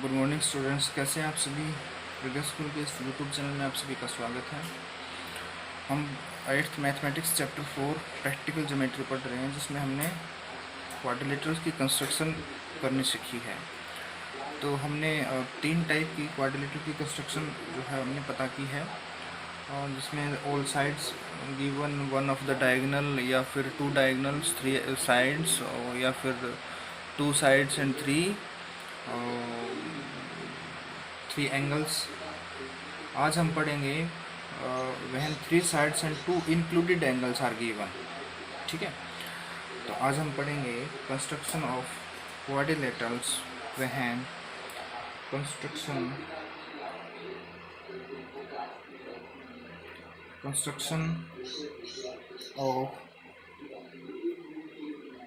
Good morning students, कैसे हैं आप सभी। प्रज्ञा स्कूल के इस यूट्यूब चैनल में आप सभी का स्वागत है। हम 8th mathematics chapter 4 practical geometry पढ़ रहे हैं, जिसमें हमने क्वाड्रिलेटरल्स की कंस्ट्रक्शन करनी सीखी है। तो हमने 3 टाइप की क्वाड्रिलेटर की कंस्ट्रक्शन जो है हमने पता की है, और जिसमें all sides given one of the diagonal, या फिर 2 डायगोनल्स 3 साइड्स, या फिर 2 साइड्स एंड 3 एंगल्स। आज हम पढ़ेंगे when 3 sides and 2 included angles are given. ठीक है, तो आज हम पढ़ेंगे construction of quadrilaterals when construction of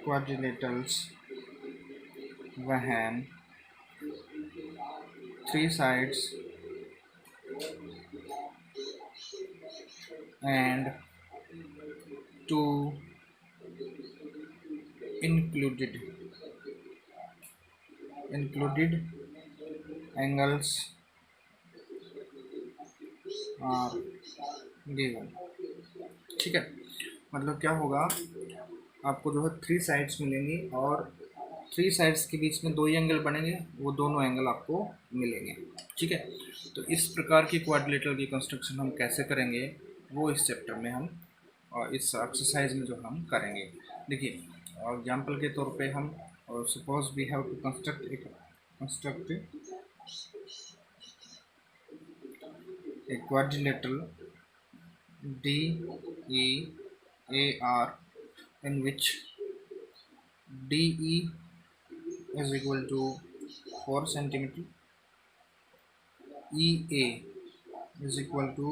quadrilaterals when 3 sides and 2 included angles are given। ठीक है, मतलब क्या होगा, आपको जो है 3 साइड्स मिलेंगी और 3 साइड्स के बीच में 2 ही एंगल बनेंगे, वो दोनों एंगल आपको मिलेंगे। ठीक है, तो इस प्रकार की क्वाड्रिलेटरल की कंस्ट्रक्शन हम कैसे करेंगे वो इस चैप्टर में हम और इस एक्सरसाइज में जो हम करेंगे। देखिए, एग्जाम्पल के तौर पे हम suppose we have to construct a quadrilateral DEAR in which DE is equal to 4 centimeter, EA is equal to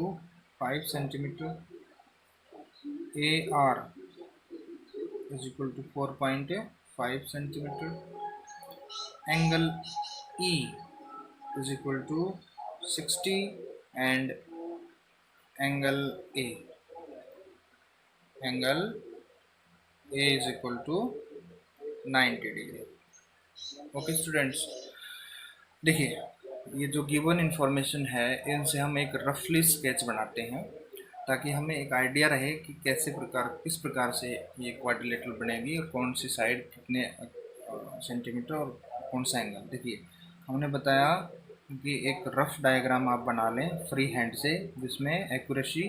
5 centimeter, AR is equal to 4.5 centimeter, angle E is equal to 60 and angle A is equal to 90 degree. Okay students, देखिए, ये जो given information है इनसे हम एक रफली sketch बनाते हैं, ताकि हमें एक आइडिया रहे कि किस प्रकार से ये क्वाड्रिलेटरल बनेगी और कौन सी साइड कितने सेंटीमीटर और कौन सा एंगल। देखिए, हमने बताया कि एक रफ डायग्राम आप बना लें फ्री हैंड से, जिसमें एक्यूरेसी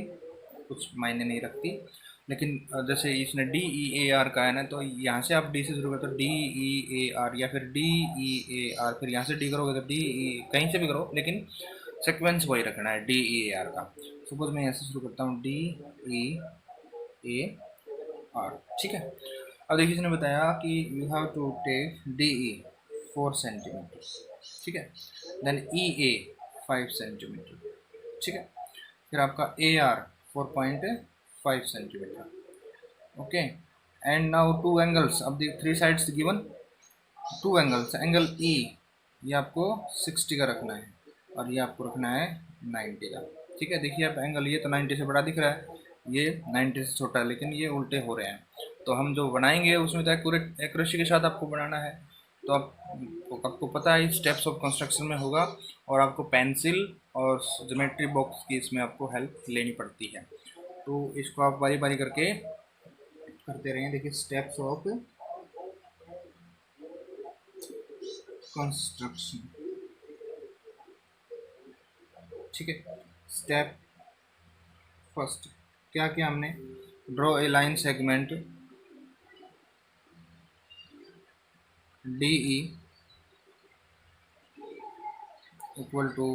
कुछ मायने नहीं रखती। लेकिन जैसे इसने DEAR का है ना, तो यहाँ से आप डी से शुरू करते हो DEAR, या फिर DEAR, फिर यहाँ से डी करोगे तो DE, कहीं से भी करो, लेकिन सीक्वेंस वही रखना है DEAR का। सपोज मैं यहाँ से शुरू करता हूँ DEAR। ठीक है, अब देखिए, इसने बताया कि you have to take DE 4 centimetre, ठीक है, देन EA 5 सेंटीमीटर, ठीक है, फिर आपका AR 4.5 centimetre. Okay, and now 2 angles. अब दी 3 sides given 2 angles. Angle E ये आपको 60 का रखना है और ये आपको रखना है 90 का। ठीक है, देखिए आप एंगल ये तो 90 से बड़ा दिख रहा है, ये 90 से छोटा है, लेकिन ये उल्टे हो रहे हैं। तो हम जो बनाएंगे उसमें तो एक्यूरेसी के साथ आपको बनाना है। तो आपको पता है स्टेप्स ऑफ कंस्ट्रक्शन में होगा, और आपको पेंसिल और ज्योमेट्री बॉक्स की इसमें आपको हेल्प लेनी पड़ती है। तो इसको आप बारी बारी करके करते रहें। देखिए, स्टेप्स ऑफ कंस्ट्रक्शन। ठीक है, स्टेप फर्स्ट क्या किया हमने, draw a line segment DE equal to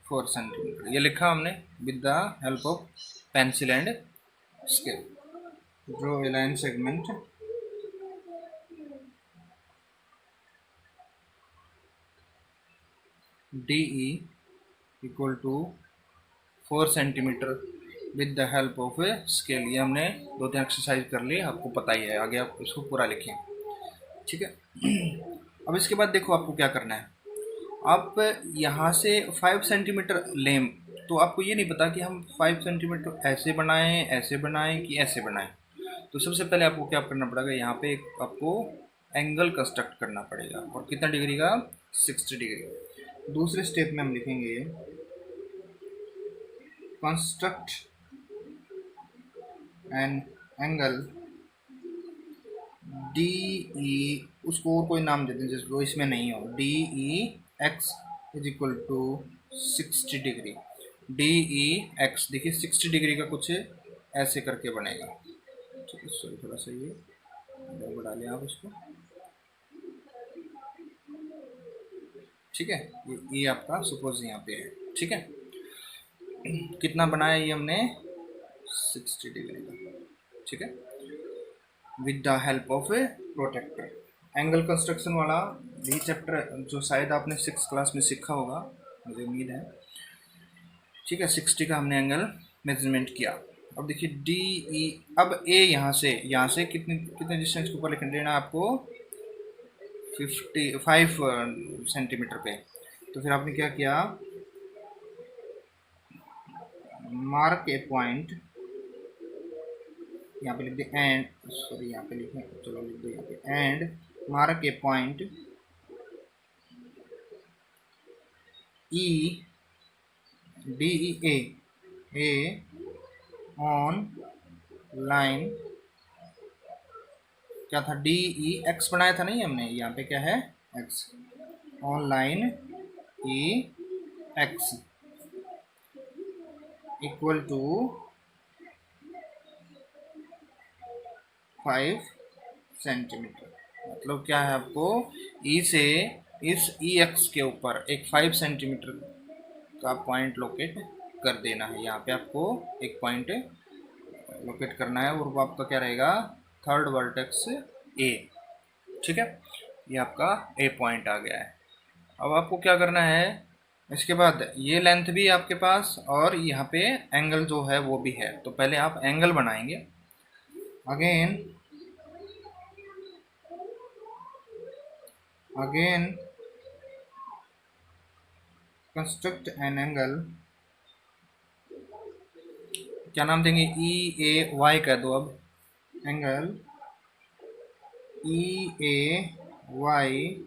4 centimetre, ये लिखा हमने with the help of pencil and scale. Draw a line segment DE equal to 4 centimetre with the help of a scale. ये हमने 2-3 exercise कर ली, आपको पता ही है, आगे आप इसको पूरा लिखें। ठीक है, अब इसके बाद देखो आपको क्या करना है। आप यहाँ से 5 सेंटीमीटर लें, तो आपको ये नहीं पता कि हम 5 सेंटीमीटर ऐसे बनाएं कि ऐसे बनाएं। तो सबसे पहले आपको क्या करना पड़ेगा, यहाँ पे आपको एंगल कंस्ट्रक्ट करना पड़ेगा, और कितना डिग्री का, 60 डिग्री। दूसरे स्टेप में हम लिखेंगे construct an angle D E, उसको और कोई नाम देते हैं जिसको इसमें नहीं हो, D E X is equal to 60 degree. D E X देखिए 60 डिग्री का कुछ ऐसे करके बनेगा, ठीक है। सॉरी थोड़ा सा ये बढ़ा लें आप इसको, ठीक है। ये आपका सपोज यहाँ पे है, ठीक है। कितना बनाया ये हमने 60 डिग्री का, ठीक है, with the help of a protractor. Angle construction वाला यही चैप्टर जो शायद आपने 6th क्लास में सीखा होगा, मुझे उम्मीद है, ठीक है। 60 का हमने एंगल मेजरमेंट किया। अब देखिए डी ई, अब ए यहाँ से कितने कितने डिस्टेंस के ऊपर लिख देना आपको, 55 सेंटीमीटर पे। तो फिर आपने क्या किया, मार्क ए पॉइंट, यहाँ पे लिख दे एंड, सॉरी यहाँ पे लिखें, चलो लिख दो यहाँ पे and mark a point E D E A on line, क्या था, डी ई एक्स बनाया था नहीं हमने, यहाँ पे क्या है X, on line E X equal to 5 centimetre. मतलब क्या है, आपको ई से इस ई एक्स के ऊपर एक 5 सेंटीमीटर का पॉइंट लोकेट कर देना है। यहाँ पे आपको एक पॉइंट लोकेट करना है और वो आपका क्या रहेगा, थर्ड वर्टेक्स ए, ठीक है। ये आपका ए पॉइंट आ गया है। अब आपको क्या करना है, इसके बाद ये लेंथ भी आपके पास और यहाँ पे एंगल जो है वो भी है, तो पहले आप एंगल बनाएंगे। अगेन कंस्ट्रक्ट एन एंगल, क्या नाम देंगे, ई ए वाई कह दो। अब angle E A Y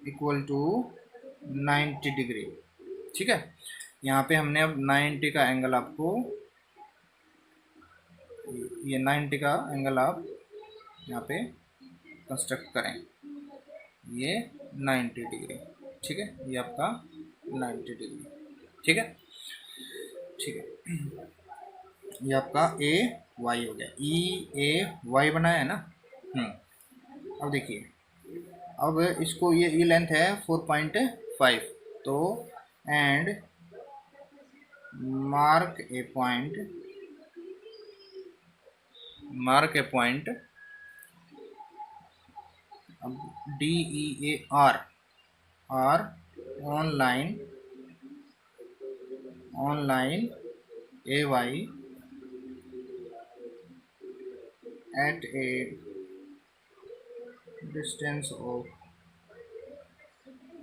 equal to 90 degree, ठीक है। यहाँ पे हमने अब 90 का एंगल आपको, ये 90 का एंगल आप यहाँ पे कंस्ट्रक्ट करें, ये 90 डिग्री, ठीक है। ये आपका 90 डिग्री, ठीक है, ठीक है। ये आपका ए वाई हो गया, ई ए वाई बनाया है ना। अब देखिए, अब इसको ये लेंथ है 4.5, तो एंड मार्क ए पॉइंट अब D E A R on line A Y at a distance of,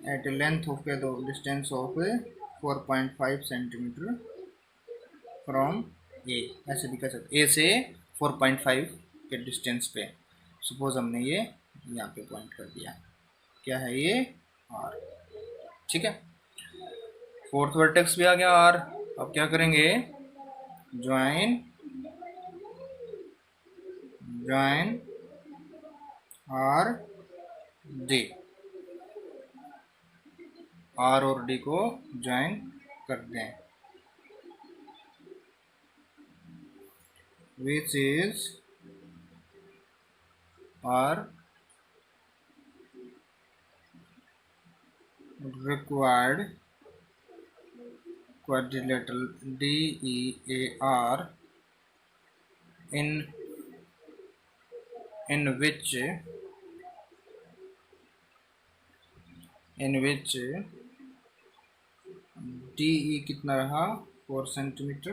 at a length of के दो distance of 4.5 centimetre from A, ऐसे भी कह सकते, ए से 4.5 के डिस्टेंस पे। सपोज हमने ये यहाँ पे पॉइंट कर दिया, क्या है ये आर, ठीक है। फोर्थ वर्टेक्स भी आ गया आर। अब क्या करेंगे, ज्वाइन आर डी, आर और डी को ज्वाइन कर दें, which is are required quadrilateral DEAR in which DE कितना रहा 4 सेंटीमीटर,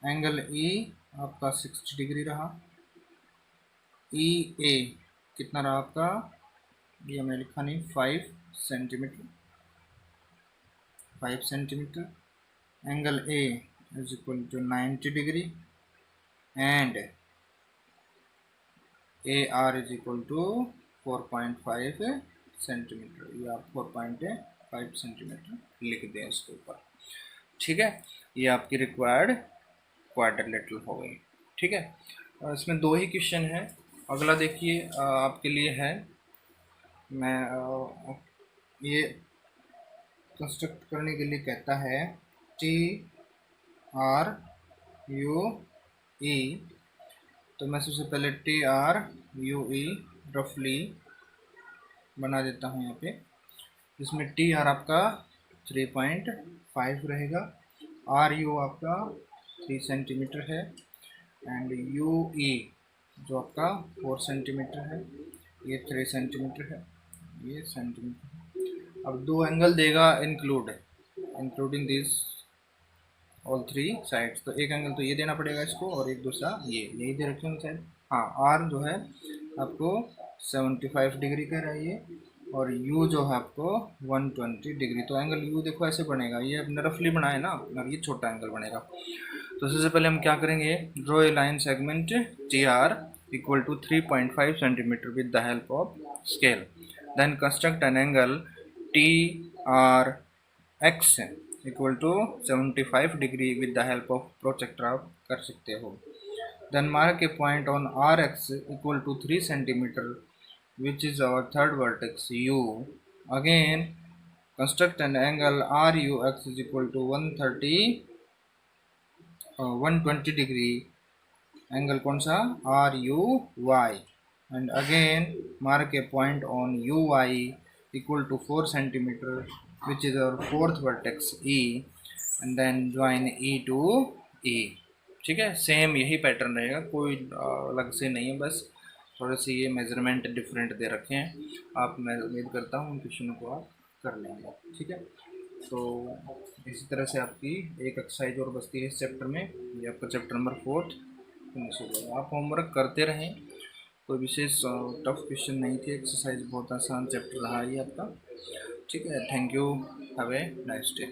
एंगल E आपका 60 डिग्री रहा, EA कितना रहा आपका, ये हमें लिखा नहीं, 5 centimetre, angle A is equal to 90 degree and AR is equal to 4.5 centimetre, ये आप 4.5 सेंटीमीटर लिख दें इसके ऊपर, ठीक है। ये आपकी रिक्वायर्ड क्वाड्रिलेटरल हो गई, ठीक है। इसमें 2 ही क्वेश्चन है। अगला देखिए आपके लिए है, मैं ये कंस्ट्रक्ट करने के लिए कहता है टी आर यू ई। तो मैं सबसे पहले टी आर यू ई रफली बना देता हूँ यहाँ पे। इसमें टी आर आपका 3.5 रहेगा, आर यू आपका 3 सेंटीमीटर है, एंड यू ई जो आपका 4 सेंटीमीटर है, ये 3 सेंटीमीटर है, ये सेंटीमीटर। अब 2 एंगल देगा इंक्लूडिंग दिस ऑल 3 साइड्स। तो एक एंगल तो ये देना पड़ेगा इसको, और एक दूसरा ये यही दे रखे होंगे शायद। हाँ, आर जो है आपको 75 डिग्री का रहिए, और यू जो है आपको 120 डिग्री। तो एंगल यू देखो ऐसे बनेगा, ये अपने रफली बनाए ना, और ये छोटा एंगल बनेगा। तो सबसे पहले हम क्या करेंगे, draw a line segment T R equal to 3.5 centimetre with the help of scale, then construct an angle T R X equal to 75 degree with the help of projector आप कर सकते हो। Then mark a point on R X equal to 3 centimetre which is our third vertex u. Again construct an angle RUX is equal to 120 degree, angle कौन सा RUY, and again mark a point on UY equal to 4 centimeter which is our fourth vertex E, and then join E to E। ठीक है, same यही pattern रहेगा, कोई अलग से नहीं है, बस थोड़े से ये मेजरमेंट डिफरेंट दे रखे हैं। आप, मैं उम्मीद करता हूँ उन क्वेश्चनों को आप कर लेंगे, ठीक है। तो इसी तरह से आपकी एक एक्सरसाइज और बचती है इस चैप्टर में, ये आपका चैप्टर नंबर 4 फिनिश हो जाएगा। आप होमवर्क करते रहें, कोई विशेष टफ क्वेश्चन नहीं थे, एक्सरसाइज बहुत आसान चैप्टर रहा ये आपका, ठीक है। Thank you, have a nice day.